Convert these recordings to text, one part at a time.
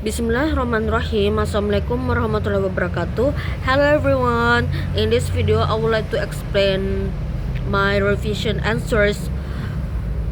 Bismillahirrahmanirrahim. Assalamualaikum warahmatullahi wabarakatuh. Hello everyone. In this video I would like to explain my revision answers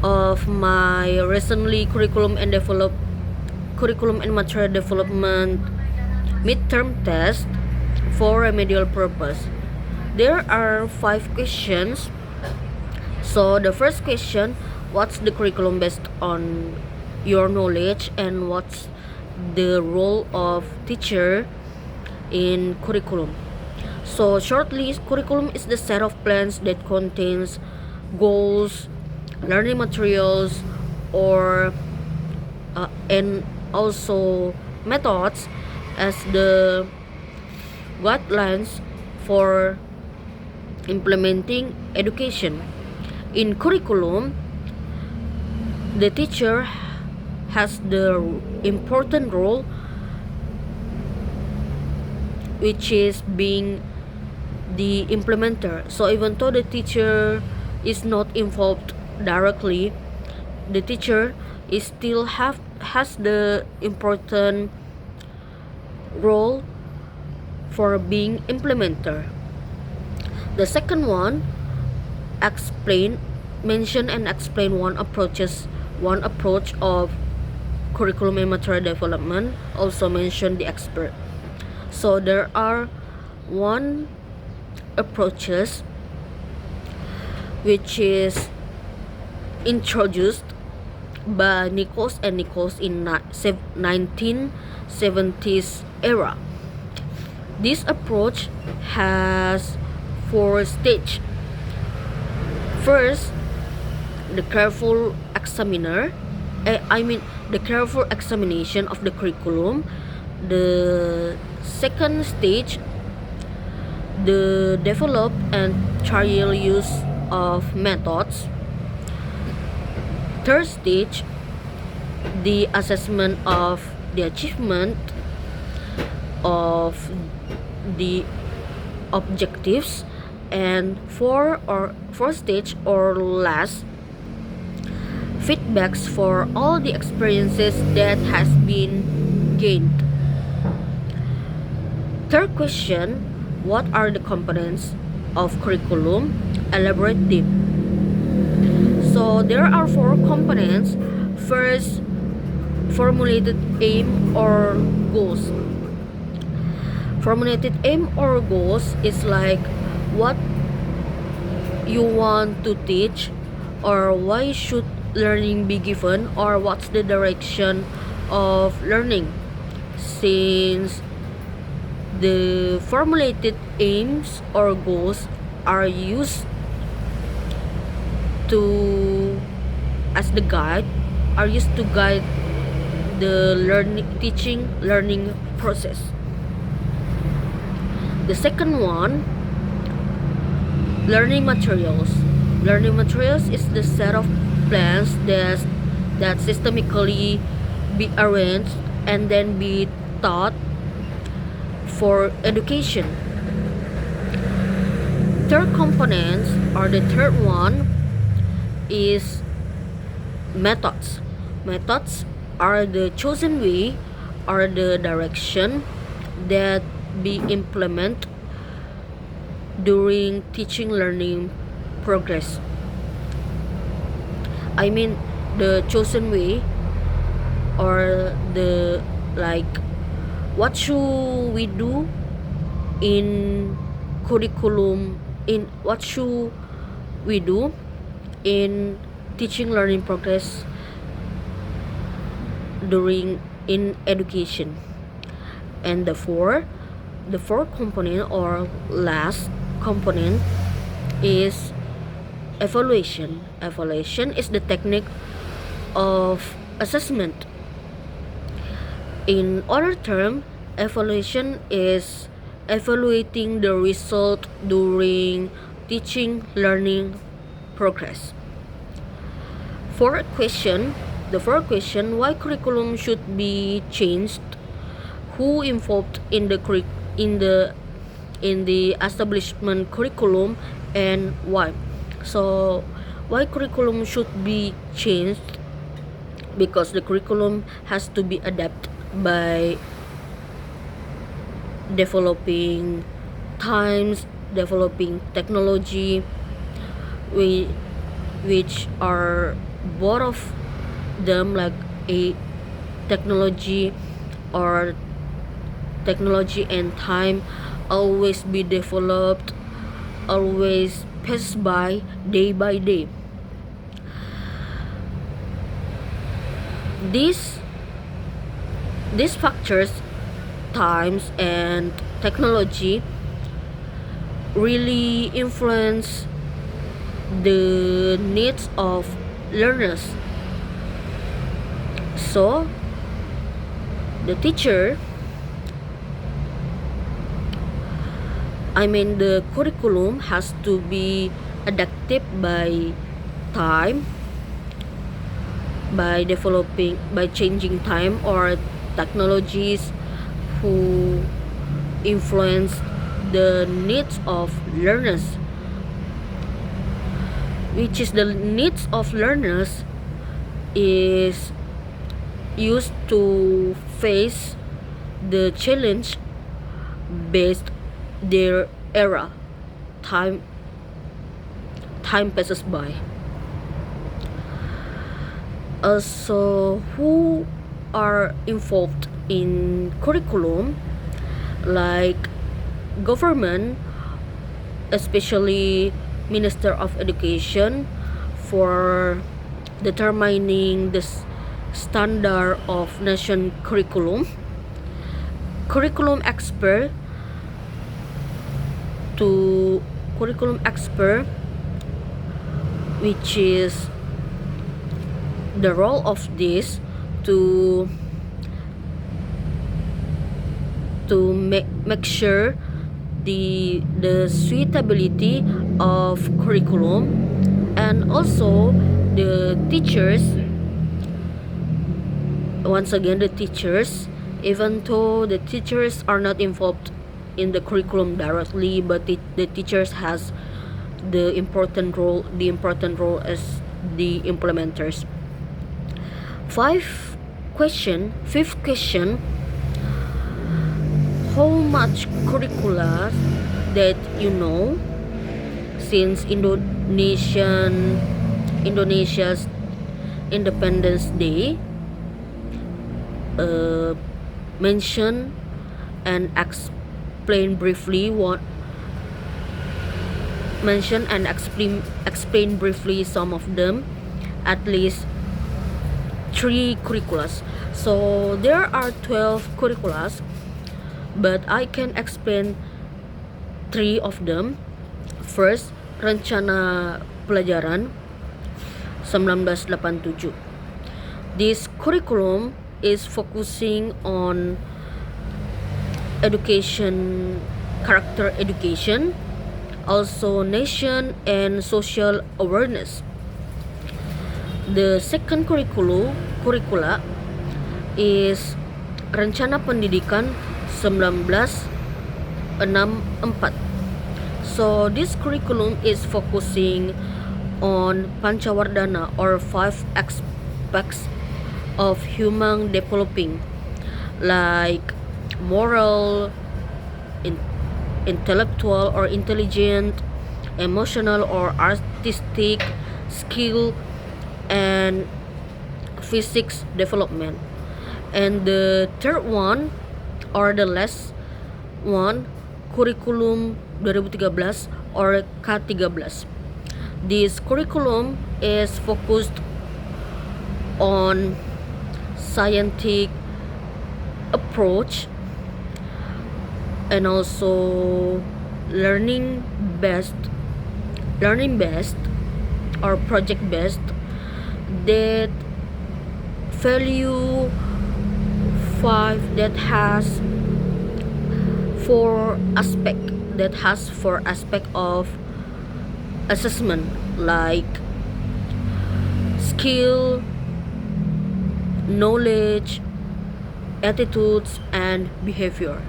of my recently curriculum and material development midterm test for remedial purpose. There are 5 questions. So the first question, what's the curriculum based on your knowledge, and what's the role of teacher in curriculum? So shortly, curriculum is the set of plans that contains goals, learning materials, or and also methods as the guidelines for implementing education. In curriculum, the teacher has the important role, which is being the implementer. So even though the teacher is not involved directly, the teacher is still has the important role for being implementer. The second one, mention and explain one approach of curriculum and material development. Also mention the expert. So there are one approaches which is introduced by Nichols in 1970s era. This approach has 4 stages. First, the careful examination of the curriculum. The second stage, the develop and trial use of methods. Third stage, the assessment of the achievement of the objectives. And fourth stage or last, feedbacks for all the experiences that has been gained. Third question, what are the components of curriculum? Elaborate deep. So there are 4 components. First, formulated aim or goals. Formulated aim or goals is like what you want to teach, or why should learning be given, or what's the direction of learning. Since the formulated aims or goals are used to guide the learning process. The second one, learning materials. Learning materials is the set of plans that systemically be arranged and then be taught for education. Third component, or the third one, is methods. Methods are the chosen way or the direction that be implemented during teaching learning progress. I mean the chosen way, or the what should we do in curriculum, what should we do in teaching learning progress in education. And the fourth component or last component is evaluation. Evaluation is the technique of assessment. In other terms, evaluation is evaluating the result during teaching learning progress. The fourth question, why curriculum should be changed? Who involved in the establishment curriculum, and why? So why curriculum should be changed? Because the curriculum has to be adapted by developing times, developing technology, we, which are both of them like a technology or technology and time always be developed, always pass by day. These these factors, times and technology, really influence the needs of learners. So the teacher, the curriculum has to be adapted by time, by changing time or technologies who influence the needs of learners, which is the needs of learners is used to face the challenge based their era. Time passes by. Also, who are involved in curriculum, like government, especially Minister of Education, for determining the standard of nation curriculum expert which is the role of this to make sure the suitability of curriculum, and also the teachers, once again the teachers, even though the teachers are not involved in the curriculum directly, but the teachers has the important role as the implementers. Fifth question, how much curricula that you know, since Indonesia's Independence Day, mention and explain briefly some of them, at least 3 curriculums. So there are 12 curriculums, but I can explain 3 of them. First, Rencana Pelajaran 1987. This curriculum is focusing on education, character education, also nation and social awareness. The second curricula is Rencana Pendidikan 1964. So this curriculum is focusing on Pancawardana, or 5 aspects of human developing, like moral, intellectual or intelligent, emotional or artistic, skill, and physics development. And the third one, or the last one, Curriculum 2013 or K13. This curriculum is focused on scientific approach and also learning based or project based, that value 5 that has 4 aspect of assessment, like skill, knowledge, attitudes, and behavior.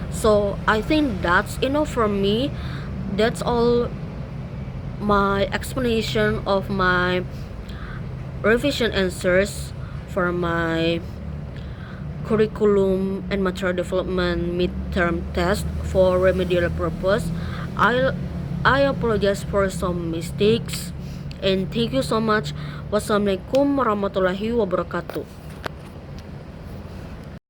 So I think that's enough for me. That's all my explanation of my revision answers for my curriculum and material development midterm test for remedial purpose. I I apologize for some mistakes and thank you so much. Wassalamualaikum warahmatullahi wabarakatuh.